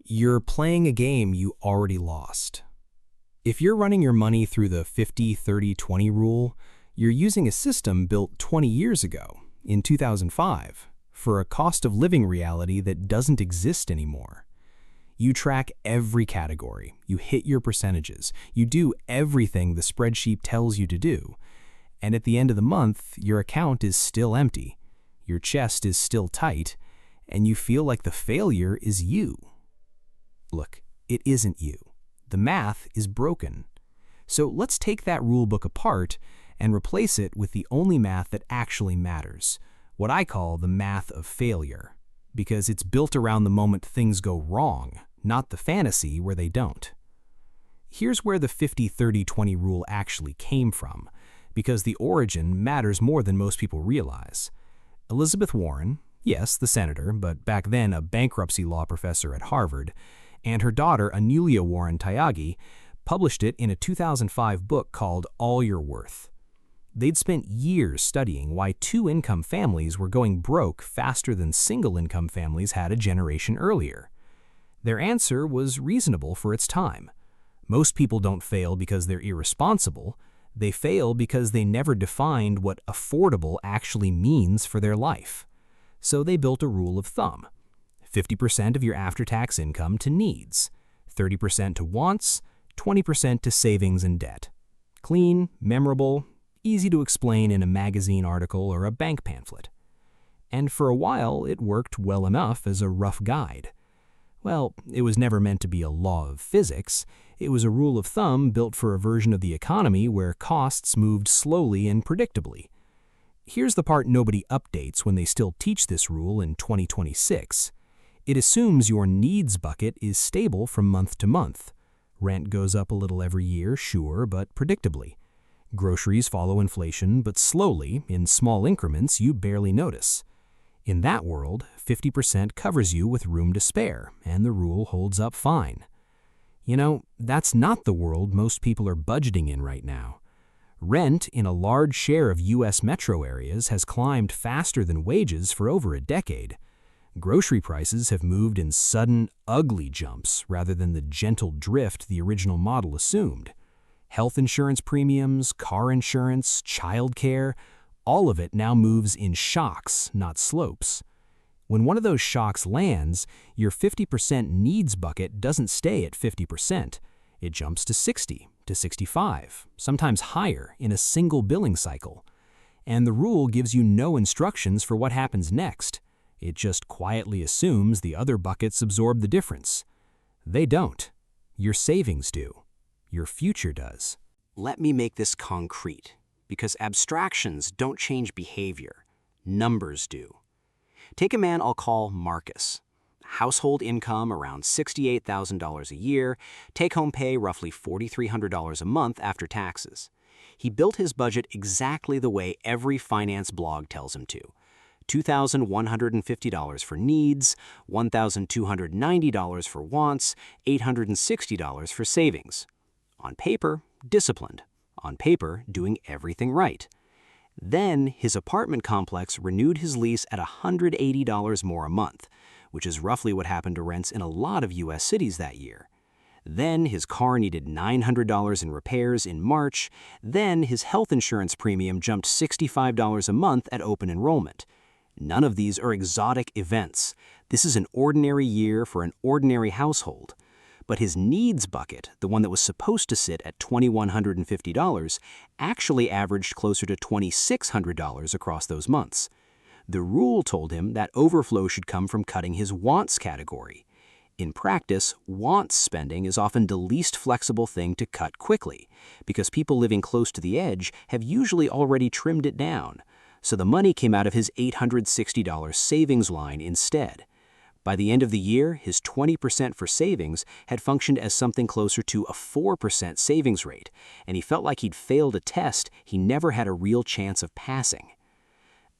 You're playing a game you already lost. If you're running your money through the 50-30-20 rule, you're using a system built 20 years ago, in 2005, for a cost of living reality that doesn't exist anymore. You track every category, you hit your percentages, you do everything the spreadsheet tells you to do, and at the end of the month, your account is still empty, your chest is still tight, and you feel like the failure is you. Look, it isn't you. The math is broken. So let's take that rulebook apart and replace it with the only math that actually matters, what I call the math of failure, because it's built around the moment things go wrong, not the fantasy where they don't. Here's where the 50-30-20 rule actually came from, because the origin matters more than most people realize. Elizabeth Warren, yes, the senator, but back then a bankruptcy law professor at Harvard, and her daughter Anulia Warren Tyagi published it in a 2005 book called All You're Worth. They'd spent years studying why two-income families were going broke faster than single-income families had a generation earlier. Their answer was reasonable for its time. Most people don't fail because they're irresponsible. They fail because they never defined what affordable actually means for their life. So they built a rule of thumb. 50% of your after-tax income to needs, 30% to wants, 20% to savings and debt. Clean, memorable, easy to explain in a magazine article or a bank pamphlet. And for a while, it worked well enough as a rough guide. Well, it was never meant to be a law of physics. It was a rule of thumb built for a version of the economy where costs moved slowly and predictably. Here's the part nobody updates when they still teach this rule in 2026. It assumes your needs bucket is stable from month to month. Rent goes up a little every year, sure, but predictably. Groceries follow inflation, but slowly, in small increments you barely notice. In that world, 50% covers you with room to spare, and the rule holds up fine. You know, that's not the world most people are budgeting in right now. Rent in a large share of U.S. metro areas has climbed faster than wages for over a decade. Grocery prices have moved in sudden, ugly jumps rather than the gentle drift the original model assumed. Health insurance premiums, car insurance, childcare, all of it now moves in shocks, not slopes. When one of those shocks lands, your 50% needs bucket doesn't stay at 50%. It jumps to 60, to 65, sometimes higher in a single billing cycle. And the rule gives you no instructions for what happens next. It just quietly assumes the other buckets absorb the difference. They don't. Your savings do. Your future does. Let me make this concrete, because abstractions don't change behavior. Numbers do. Take a man I'll call Marcus. Household income around $68,000 a year, take-home pay roughly $4,300 a month after taxes. He built his budget exactly the way every finance blog tells him to. $2,150 for needs, $1,290 for wants, $860 for savings. On paper, disciplined. On paper, doing everything right. Then, his apartment complex renewed his lease at $180 more a month, which is roughly what happened to rents in a lot of U.S. cities that year. Then, his car needed $900 in repairs in March. Then, his health insurance premium jumped $65 a month at open enrollment. None of these are exotic events. This is an ordinary year for an ordinary household. But his needs bucket, the one that was supposed to sit at $2,150, actually averaged closer to $2,600 across those months. The rule told him that overflow should come from cutting his wants category. In practice, wants spending is often the least flexible thing to cut quickly, because people living close to the edge have usually already trimmed it down. So the money came out of his $860 savings line instead. By the end of the year, his 20% for savings had functioned as something closer to a 4% savings rate, and he felt like he'd failed a test he never had a real chance of passing.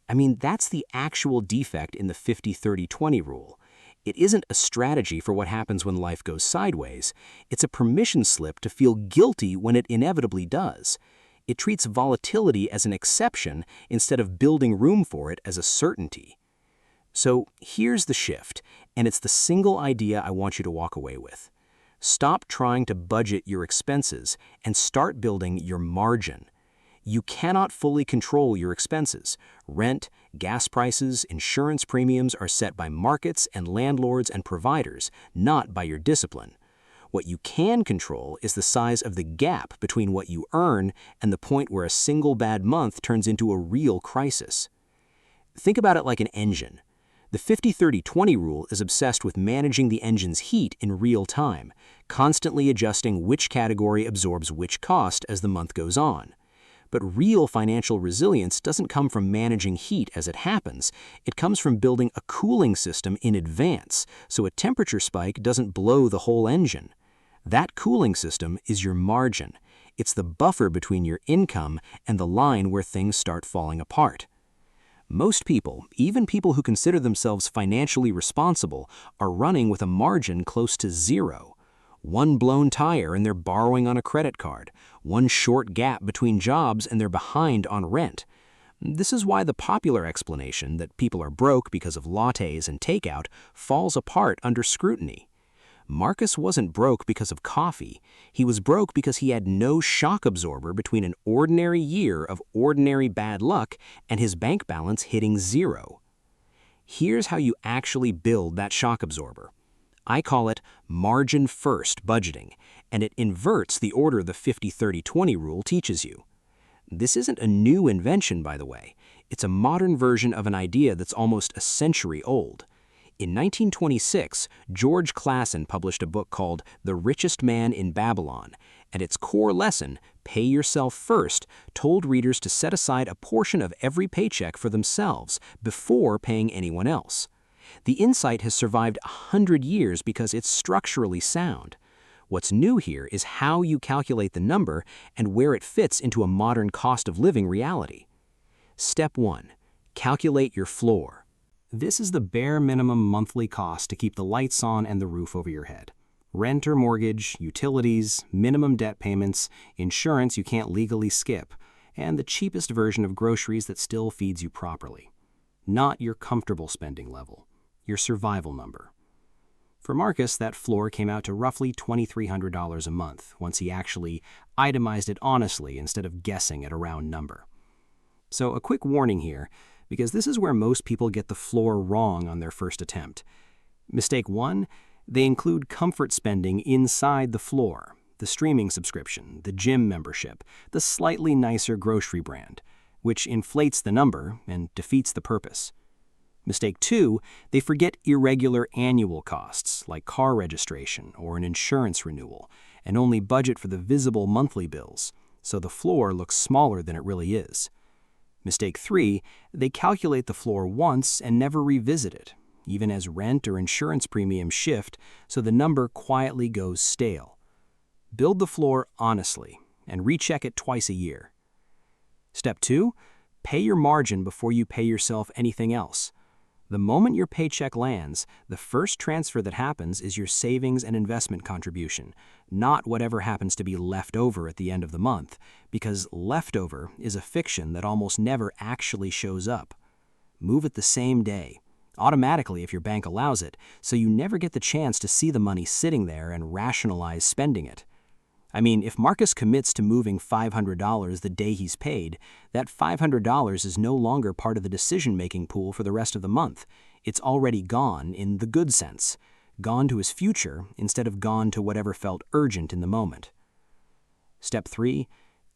I mean, that's the actual defect in the 50-30-20 rule. It isn't a strategy for what happens when life goes sideways. It's a permission slip to feel guilty when it inevitably does. It treats volatility as an exception instead of building room for it as a certainty. So here's the shift. And it's the single idea I want you to walk away with. Stop trying to budget your expenses and start building your margin. You cannot fully control your expenses. Rent, gas prices, insurance premiums are set by markets and landlords and providers, not by your discipline. What you can control is the size of the gap between what you earn and the point where a single bad month turns into a real crisis. Think about it like an engine. The 50-30-20 rule is obsessed with managing the engine's heat in real time, constantly adjusting which category absorbs which cost as the month goes on. But real financial resilience doesn't come from managing heat as it happens. It comes from building a cooling system in advance, so a temperature spike doesn't blow the whole engine. That cooling system is your margin. It's the buffer between your income and the line where things start falling apart. Most people, even people who consider themselves financially responsible, are running with a margin close to zero. One blown tire and they're borrowing on a credit card. One short gap between jobs and they're behind on rent. This is why the popular explanation that people are broke because of lattes and takeout falls apart under scrutiny. Marcus wasn't broke because of coffee. He was broke because he had no shock absorber between an ordinary year of ordinary bad luck and his bank balance hitting zero. Here's how you actually build that shock absorber. I call it margin-first budgeting, and it inverts the order the 50-30-20 rule teaches you. This isn't a new invention, by the way. It's a modern version of an idea that's almost a century old. In 1926, George Clason published a book called The Richest Man in Babylon, and its core lesson, Pay Yourself First, told readers to set aside a portion of every paycheck for themselves before paying anyone else. The insight has survived 100 years because it's structurally sound. What's new here is how you calculate the number and where it fits into a modern cost of living reality. Step 1. Calculate your floor. This is the bare minimum monthly cost to keep the lights on and the roof over your head. Rent or mortgage, utilities, minimum debt payments, insurance you can't legally skip, and the cheapest version of groceries that still feeds you properly. Not your comfortable spending level, your survival number. For Marcus, that floor came out to roughly $2,300 a month once he actually itemized it honestly instead of guessing at a round number. So a quick warning here, because this is where most people get the floor wrong on their first attempt. Mistake 1, they include comfort spending inside the floor, the streaming subscription, the gym membership, the slightly nicer grocery brand, which inflates the number and defeats the purpose. Mistake 2, they forget irregular annual costs like car registration or an insurance renewal, and only budget for the visible monthly bills, so the floor looks smaller than it really is. Mistake 3, they calculate the floor once and never revisit it, even as rent or insurance premiums shift, so the number quietly goes stale. Build the floor honestly and recheck it twice a year. Step 2, pay your margin before you pay yourself anything else. The moment your paycheck lands, the first transfer that happens is your savings and investment contribution, not whatever happens to be left over at the end of the month, because leftover is a fiction that almost never actually shows up. Move it the same day, automatically if your bank allows it, so you never get the chance to see the money sitting there and rationalize spending it. I mean, if Marcus commits to moving $500 the day he's paid, that $500 is no longer part of the decision-making pool for the rest of the month. It's already gone in the good sense, gone to his future instead of gone to whatever felt urgent in the moment. Step 3,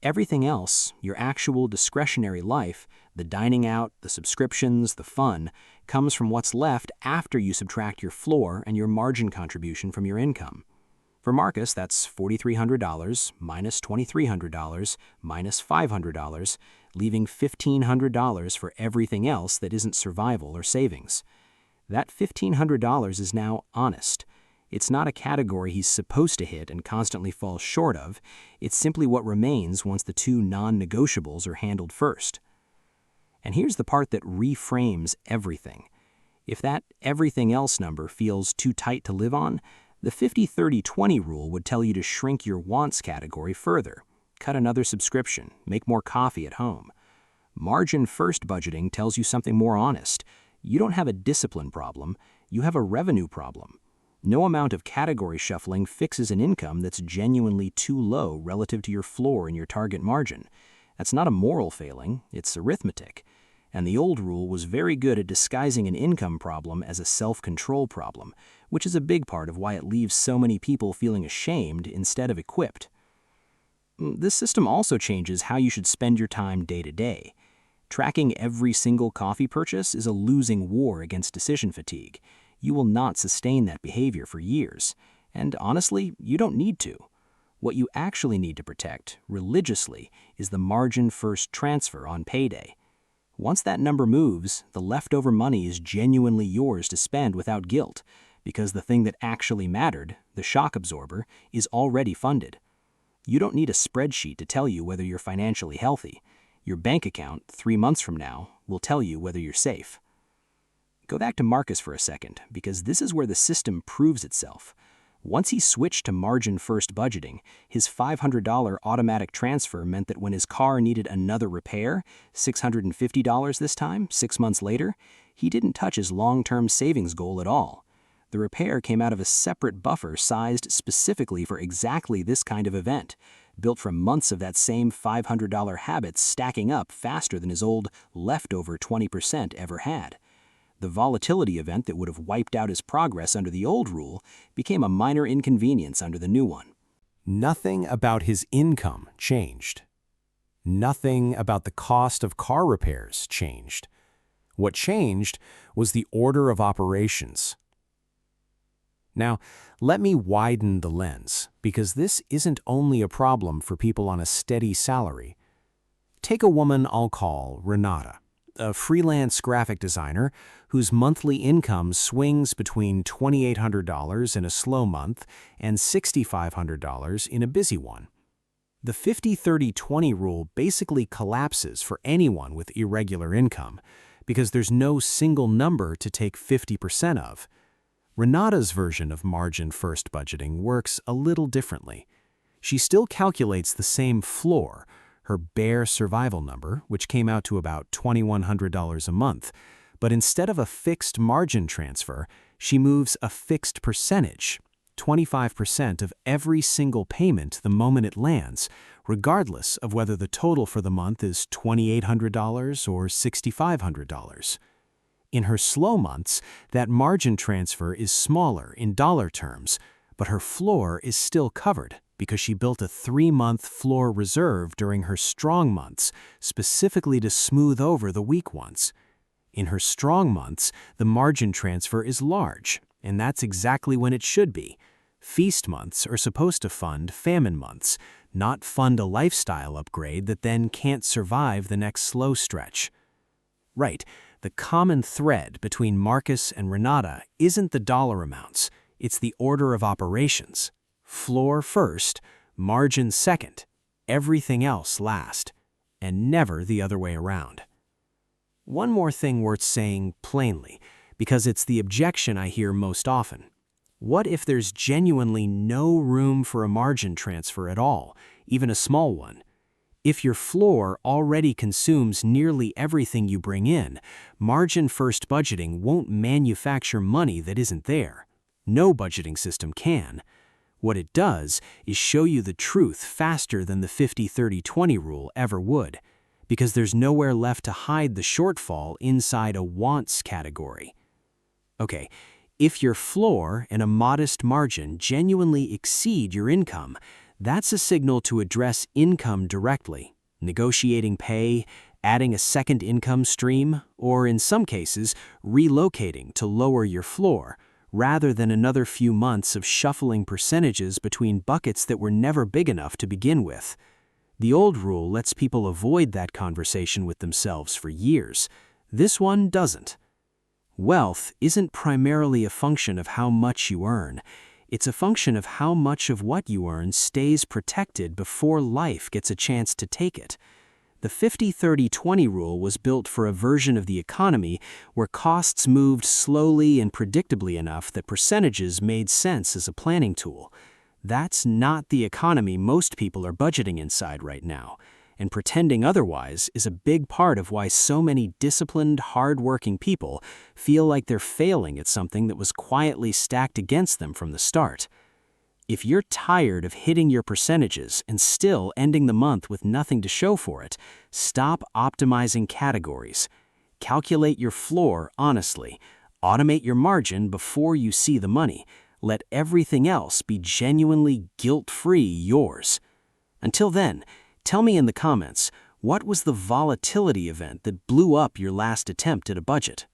everything else, your actual discretionary life, the dining out, the subscriptions, the fun, comes from what's left after you subtract your floor and your margin contribution from your income. For Marcus, that's $4,300 minus $2,300 minus $500, leaving $1,500 for everything else that isn't survival or savings. That $1,500 is now honest. It's not a category he's supposed to hit and constantly falls short of. It's simply what remains once the two non-negotiables are handled first. And here's the part that reframes everything. If that everything else number feels too tight to live on, the 50-30-20 rule would tell you to shrink your wants category further, cut another subscription, make more coffee at home. Margin-first budgeting tells you something more honest. You don't have a discipline problem, You have a revenue problem. No amount of category shuffling fixes an income that's genuinely too low relative to your floor and your target margin. That's not a moral failing, it's arithmetic. And the old rule was very good at disguising an income problem as a self-control problem, which is a big part of why it leaves so many people feeling ashamed instead of equipped. This system also changes how you should spend your time day to day. Tracking every single coffee purchase is a losing war against decision fatigue. You will not sustain that behavior for years. And honestly, you don't need to. What you actually need to protect, religiously, is the margin-first transfer on payday. Once that number moves, the leftover money is genuinely yours to spend without guilt, because the thing that actually mattered, the shock absorber, is already funded. You don't need a spreadsheet to tell you whether you're financially healthy. Your bank account, 3 months from now, will tell you whether you're safe. Go back to Marcus for a second, because this is where the system proves itself. Once he switched to margin-first budgeting, his $500 automatic transfer meant that when his car needed another repair, $650 this time, 6 months later, he didn't touch his long-term savings goal at all. The repair came out of a separate buffer sized specifically for exactly this kind of event, built from months of that same $500 habit stacking up faster than his old leftover 20% ever had. The volatility event that would have wiped out his progress under the old rule became a minor inconvenience under the new one. Nothing about his income changed. Nothing about the cost of car repairs changed. What changed was the order of operations. Now, let me widen the lens, because this isn't only a problem for people on a steady salary. Take a woman I'll call Renata, a freelance graphic designer whose monthly income swings between $2,800 in a slow month and $6,500 in a busy one. The 50-30-20 rule basically collapses for anyone with irregular income because there's no single number to take 50% of. Renata's version of margin-first budgeting works a little differently. She still calculates the same floor, her bare survival number, which came out to about $2,100 a month, but instead of a fixed margin transfer, she moves a fixed percentage, 25% of every single payment the moment it lands, regardless of whether the total for the month is $2,800 or $6,500. In her slow months, that margin transfer is smaller in dollar terms, but her floor is still covered because she built a 3-month floor reserve during her strong months, specifically to smooth over the weak ones. In her strong months, the margin transfer is large, and that's exactly when it should be. Feast months are supposed to fund famine months, not fund a lifestyle upgrade that then can't survive the next slow stretch. Right, the common thread between Marcus and Renata isn't the dollar amounts, it's the order of operations. Floor first, margin second, everything else last, and never the other way around. One more thing worth saying plainly, because it's the objection I hear most often. What if there's genuinely no room for a margin transfer at all, even a small one? If your floor already consumes nearly everything you bring in, margin-first budgeting won't manufacture money that isn't there. No budgeting system can. What it does is show you the truth faster than the 50-30-20 rule ever would, because there's nowhere left to hide the shortfall inside a wants category. Okay, if your floor and a modest margin genuinely exceed your income, that's a signal to address income directly, negotiating pay, adding a second income stream, or in some cases, relocating to lower your floor, rather than another few months of shuffling percentages between buckets that were never big enough to begin with. The old rule lets people avoid that conversation with themselves for years. This one doesn't. Wealth isn't primarily a function of how much you earn. It's a function of how much of what you earn stays protected before life gets a chance to take it. The 50-30-20 rule was built for a version of the economy where costs moved slowly and predictably enough that percentages made sense as a planning tool. That's not the economy most people are budgeting inside right now, and pretending otherwise is a big part of why so many disciplined, hard-working people feel like they're failing at something that was quietly stacked against them from the start. If you're tired of hitting your percentages and still ending the month with nothing to show for it, stop optimizing categories. Calculate your floor honestly. Automate your margin before you see the money. Let everything else be genuinely guilt-free yours. Until then, tell me in the comments, what was the volatility event that blew up your last attempt at a budget?